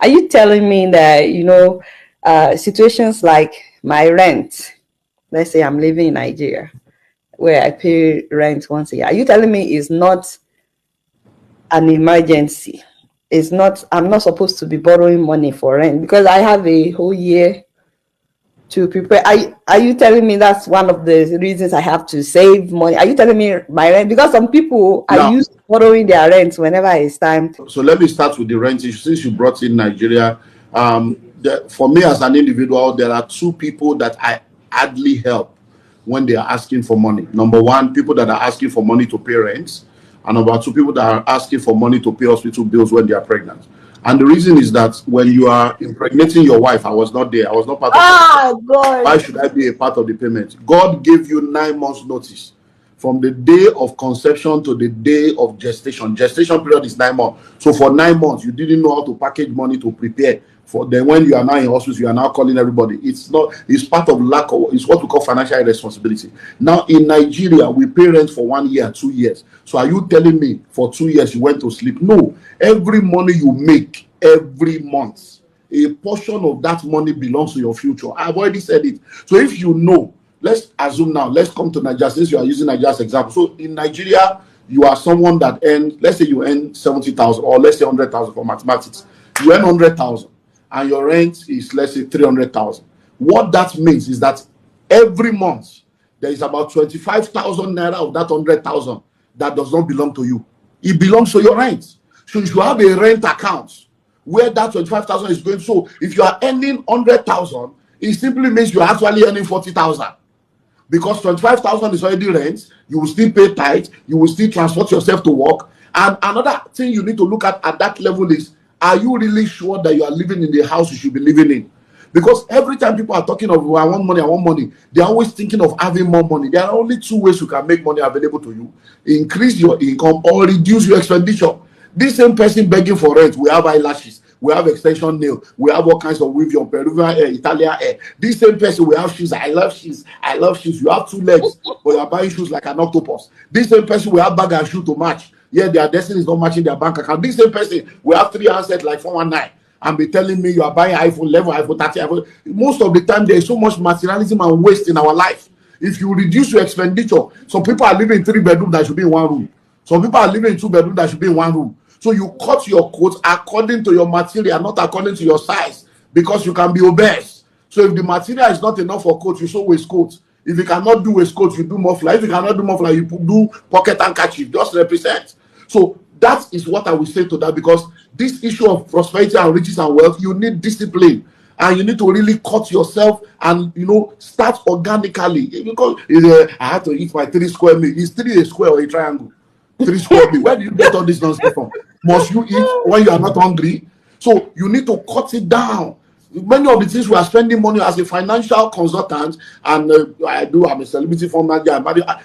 Are you telling me that, situations like my rent, let's say I'm living in Nigeria, where I pay rent once a year, are you telling me is not an emergency? It's not, I'm not supposed to be borrowing money for rent because I have a whole year to prepare. Are you telling me that's one of the reasons I have to save money? Are you telling me my rent? Because some people are Now, used to borrowing their rent whenever it's time. so let me start with the rent issue. Since you brought in Nigeria, for me as an individual, there are two people that I hardly help when they are asking for money. Number one, people that are asking for money to pay rent, and number two, people that are asking for money to pay hospital bills when they are pregnant. And the reason is that when you are impregnating your wife, I was not there. I was not part of it. Oh God. Why should I be a part of the payment? God gave you 9 months notice from the day of conception to the day of gestation. Gestation period is 9 months. So for 9 months, you didn't know how to package money to prepare for. Then when you are now in hospital, you are now calling everybody. It's not. It's part of lack of. It's what we call financial irresponsibility. Now in Nigeria, we pay rent for 1 year, 2 years. So are you telling me for 2 years you went to sleep? No. Every money you make every month, a portion of that money belongs to your future. I've already said it. So if you know, let's assume now, let's come to Nigeria since you are using Nigeria as example. So in Nigeria, you are someone that earns, let's say you earn 70,000 or let's say 100,000 for mathematics. You earn 100,000 and your rent is, let's say, 300,000. What that means is that every month there is about 25,000 naira of that 100,000 that does not belong to you. It belongs to your rent. So you should have a rent account where that 25,000 is going. So if you are earning 100,000, it simply means you're actually earning 40,000 because 25,000 is already rent. You will still pay tithe. You will still transport yourself to work. And another thing you need to look at that level is, are you really sure that you are living in the house you should be living in? Because every time people are talking of, oh, I want money, they're always thinking of having more money. There are only two ways you can make money available to you: increase your income or reduce your expenditure. This same person begging for rent, we have eyelashes, we have extension nail, we have all kinds of weave, Peruvian hair, Italian hair. This same person, we have shoes. I love shoes. I love shoes. You have 2 legs, but you are buying shoes like an octopus. This same person, we have bag and shoe to match. Yeah, their destiny is not matching their bank account. This same person, we have 3 handsets like 419. And be telling me you are buying iPhone 11, iPhone 30, iPhone. Most of the time, there is so much materialism and waste in our life. If you reduce your expenditure, some people are living in 3 bedrooms that should be in 1 room. Some people are living in 2 bedrooms that should be in 1 room. So you cut your coat according to your material, not according to your size, because you can be obese. So if the material is not enough for coat, you sew waistcoat. If you cannot do waistcoat, you do muffler. If you cannot do muffler, you do pocket handkerchief. Just represent. So that is what I will say to that, because this issue of prosperity and riches and wealth, you need discipline. And you need to really cut yourself and, start organically. Because I have to eat my 3 square meal. Is 3 a square or a triangle? 3 square meal. Where do you get all this nonsense from? Must you eat when you are not hungry? So you need to cut it down. Many of the things we are spending money as a financial consultant, and I'm a celebrity for manager.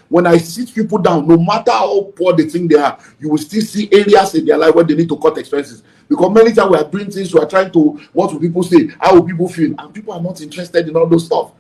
When I sit people down, no matter how poor they think they are, you will still see areas in their life where they need to cut expenses. Because many times we are doing things, we are trying to, what will people say? How will people feel? And people are not interested in all those stuff.